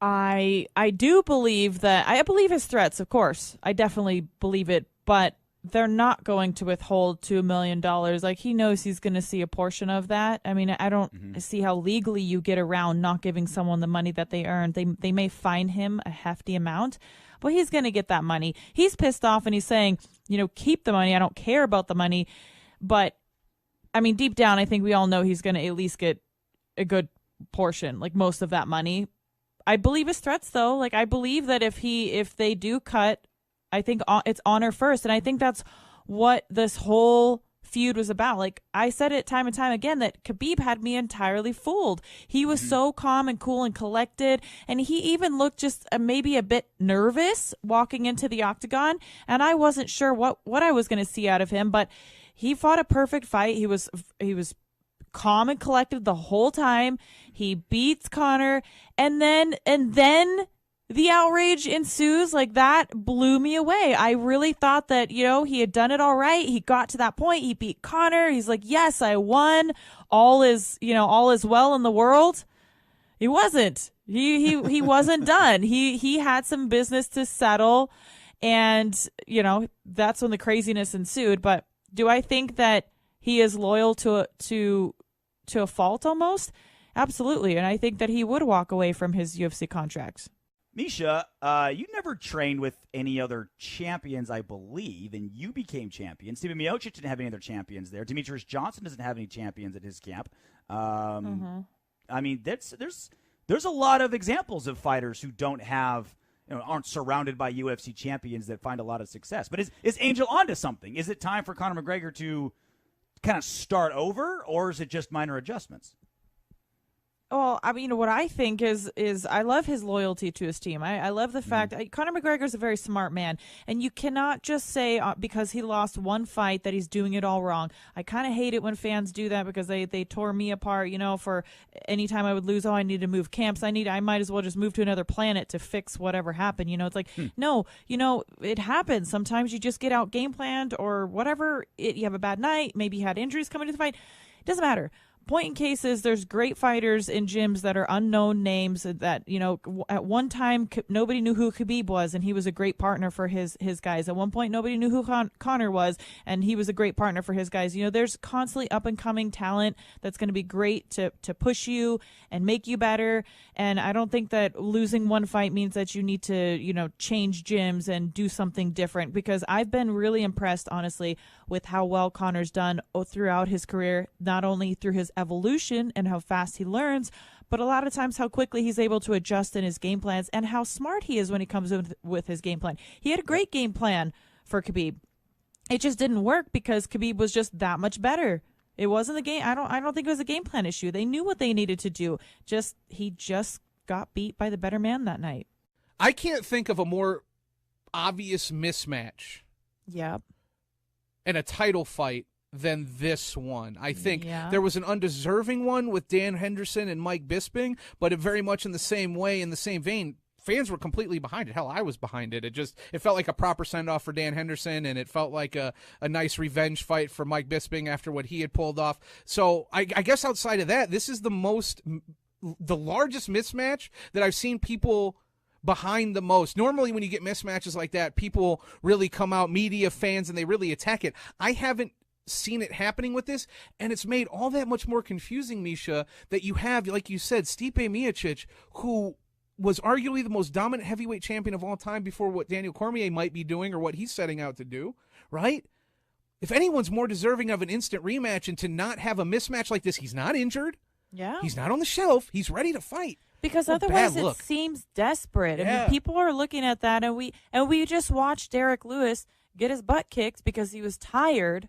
I do believe that. I believe his threats, of course. I definitely believe it, but they're not going to withhold $2 million. Like, he knows he's going to see a portion of that. I mean, I don't see how legally you get around not giving someone the money that they earned. They may fine him a hefty amount, but he's going to get that money. He's pissed off and he's saying, keep the money. I don't care about the money. But I mean, deep down, I think we all know he's going to at least get a good portion, like most of that money. I believe his threats, though. Like, I believe that if they do cut, I think it's honor first. And I think that's what this whole feud was about. Like, I said it time and time again that Khabib had me entirely fooled. He was so calm and cool and collected. And he even looked just maybe a bit nervous walking into the octagon. And I wasn't sure what I was going to see out of him. But he fought a perfect fight. He was calm and collected the whole time. He beats Conor. And then the outrage ensues. Like, that blew me away. I really thought that, he had done it all right. He got to that point. He beat Conor. He's like, yes, I won. All is well in the world. He wasn't. He wasn't done. He had some business to settle. And, that's when the craziness ensued. But do I think that he is loyal to a fault almost? Absolutely. And I think that he would walk away from his UFC contracts. Miesha, you never trained with any other champions, I believe, and you became champion. Stephen Miocic didn't have any other champions there. Demetrius Johnson doesn't have any champions at his camp. I mean, there's a lot of examples of fighters who don't have, aren't surrounded by UFC champions that find a lot of success. But is Angel onto something? Is it time for Conor McGregor to kind of start over, or is it just minor adjustments? Well, I mean, what I think is I love his loyalty to his team. I love the fact Conor McGregor is a very smart man, and you cannot just say because he lost one fight that he's doing it all wrong. I kind of hate it when fans do that because they tore me apart. For any time I would lose, I need to move camps. I might as well just move to another planet to fix whatever happened. It's like no, it happens. Sometimes you just get out game planned or whatever. You have a bad night. Maybe you had injuries coming to the fight. It doesn't matter. Point in case is there's great fighters in gyms that are unknown names that, at one time nobody knew who Khabib was, and he was a great partner for his guys. At one point, nobody knew who Conor was, and he was a great partner for his guys. There's constantly up-and-coming talent that's going to be great to push you and make you better, and I don't think that losing one fight means that you need to, change gyms and do something different, because I've been really impressed, honestly, with how well Conor's done throughout his career, not only through his evolution and how fast he learns, but a lot of times how quickly he's able to adjust in his game plans and how smart he is when he comes with his game plan. He had a great game plan for Khabib. It just didn't work because Khabib was just that much better. It wasn't the game. I don't think it was a game plan issue. They knew what they needed to do. He just got beat by the better man that night. I can't think of a more obvious mismatch. Yep. In a title fight than this one. I think there was an undeserving one with Dan Henderson and Mike Bisping, but it very much in the same way, in the same vein, fans were completely behind it. Hell, I was behind it. It felt like a proper send-off for Dan Henderson, and it felt like a nice revenge fight for Mike Bisping after what he had pulled off. So I guess outside of that, this is the largest mismatch that I've seen people behind the most. Normally when you get mismatches like that, people really come out, media, fans, and they really attack it. I haven't seen it happening with this, and it's made all that much more confusing, Miesha, that you have, like you said, Stipe Miocic, who was arguably the most dominant heavyweight champion of all time before what Daniel Cormier might be doing or what he's setting out to do, right? If anyone's more deserving of an instant rematch and to not have a mismatch like this, he's not injured. Yeah. He's not on the shelf. He's ready to fight. Because otherwise it seems desperate. I mean, people are looking at that, and we just watched Derek Lewis get his butt kicked because he was tired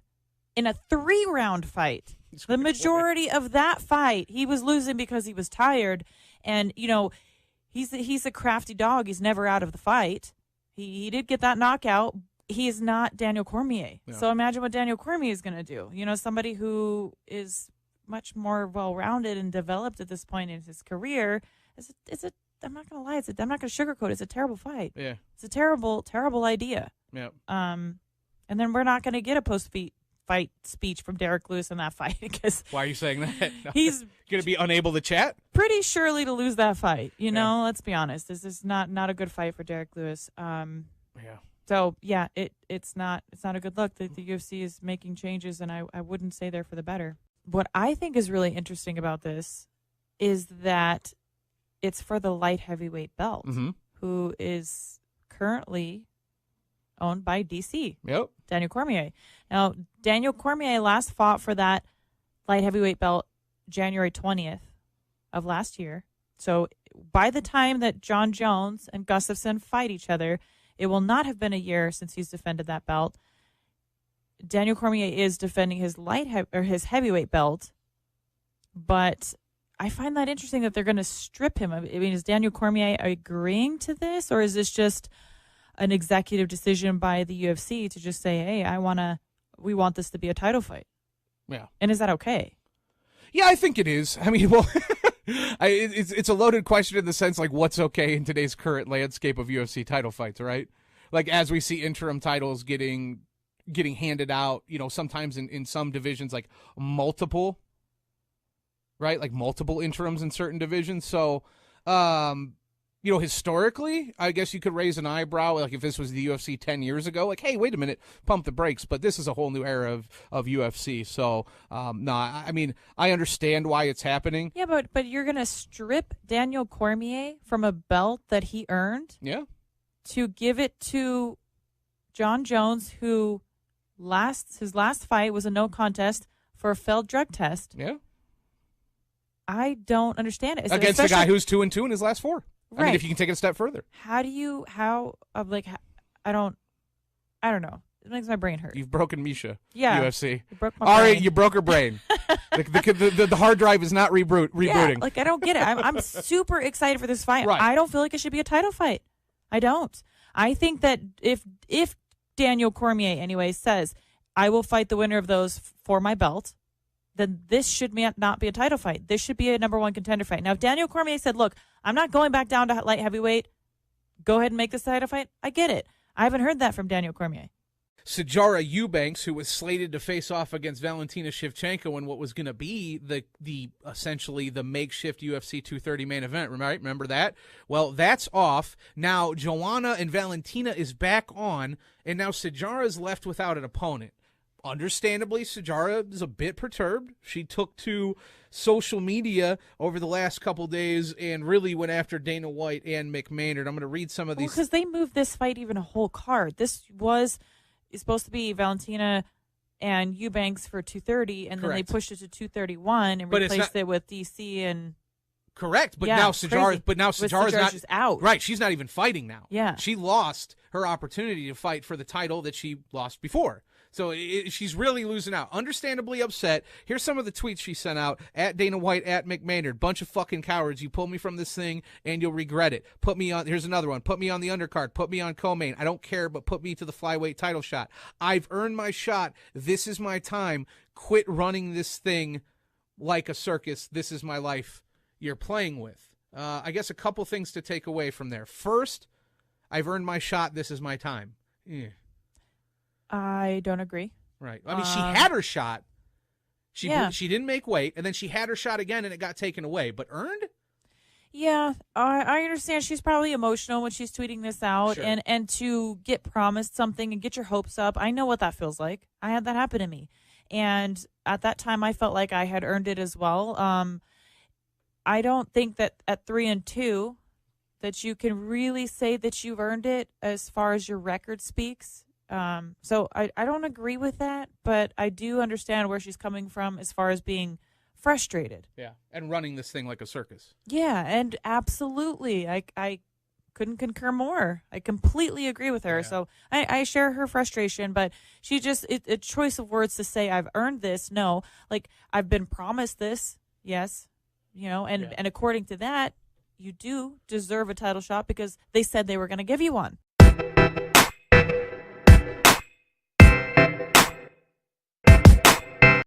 in a 3-round fight. The majority of that fight, he was losing because he was tired. And, he's a crafty dog. He's never out of the fight. He did get that knockout. He is not Daniel Cormier. Yeah. So imagine what Daniel Cormier is going to do. Somebody who is much more well-rounded and developed at this point in his career. I'm not going to lie. I'm not going to sugarcoat it. It's a terrible fight. Yeah. It's a terrible, terrible idea. Yeah. And then we're not going to get a post-fight fight speech from Derek Lewis in that fight because why are you saying that? No. He's going to be unable to chat? Pretty surely to lose that fight. You know, let's be honest. This is not a good fight for Derek Lewis. So yeah, it's not a good look that the UFC is making changes, and I wouldn't say they're for the better. What I think is really interesting about this is that it's for the light heavyweight belt, who is currently owned by DC. Yep. Daniel Cormier. Now, Daniel Cormier last fought for that light heavyweight belt January 20th of last year. So by the time that John Jones and Gustafsson fight each other, it will not have been a year since he's defended that belt. Daniel Cormier is defending his his heavyweight belt, but I find that interesting that they're going to strip him. I mean, is Daniel Cormier agreeing to this, or is this just an executive decision by the UFC to just say, "Hey, we want this to be a title fight"? Yeah. And is that okay? Yeah, I think it is. I mean, well, it's a loaded question in the sense like what's okay in today's current landscape of UFC title fights, right? Like as we see interim titles getting handed out, you know, sometimes in some divisions like multiple, right? Like multiple interims in certain divisions. So, you know, historically, I guess you could raise an eyebrow, like if this was the UFC 10 years ago, like, hey, wait a minute, pump the brakes. But this is a whole new era of UFC. So, no, I mean, I understand why it's happening. Yeah, but you're going to strip Daniel Cormier from a belt that he earned? Yeah. To give it to John Jones, who his last fight was a no contest for a failed drug test. Yeah. I don't understand it. Against the guy who's 2-2 in his last 4. Right. I mean, if you can take it a step further. I don't know. It makes my brain hurt. You've broken Miesha. Yeah. UFC. You broke my All brain. right, you broke her brain. the hard drive is not rebooting. Yeah, like I don't get it. I'm super excited for this fight. Right. I don't feel like it should be a title fight. I don't. I think that if Daniel Cormier anyway says, I will fight the winner of those for my belt, then this should not be a title fight. This should be a number 1 contender fight. Now, if Daniel Cormier said, look, I'm not going back down to light heavyweight, go ahead and make this a title fight, I get it. I haven't heard that from Daniel Cormier. Sijara Eubanks, who was slated to face off against Valentina Shevchenko in what was going to be the essentially the makeshift UFC 230 main event, right? Remember that? Well, that's off. Now, Joanna and Valentina is back on, and now Sijara is left without an opponent. Understandably, Sijara is a bit perturbed. She took to social media over the last couple days and really went after Dana White and McMahon. I'm going to read some of these. Because they moved this fight even a whole card. This was supposed to be Valentina and Eubanks for 230, and then they pushed it to 231 and replaced it with DC and. Correct, but now Sijara's not out. Right, she's not even fighting now. Yeah, she lost her opportunity to fight for the title that she lost before. So she's really losing out. Understandably upset. Here's some of the tweets she sent out at Dana White, at McMahon. Bunch of fucking cowards. You pull me from this thing and you'll regret it. Put me on. Here's another one. Put me on the undercard. Put me on co-main. I don't care, but put me to the flyweight title shot. I've earned my shot. This is my time. Quit running this thing like a circus. This is my life you're playing with. I guess a couple things to take away from there. First, I've earned my shot. This is my time. Yeah. I don't agree. Right. I mean, she had her shot. She didn't make weight, and then she had her shot again, and it got taken away. But earned? Yeah, I understand. She's probably emotional when she's tweeting this out, sure. and to get promised something and get your hopes up. I know what that feels like. I had that happen to me, and at that time, I felt like I had earned it as well. I don't think that at 3-2 that you can really say that you've earned it as far as your record speaks. So I don't agree with that, but I do understand where she's coming from as far as being frustrated. Yeah, and running this thing like a circus. Yeah, and absolutely. I couldn't concur more. I completely agree with her. Yeah. So I share her frustration, but she just, a choice of words to say, I've earned this. No, like I've been promised this. Yes. You know, and according to that, you do deserve a title shot because they said they were going to give you one.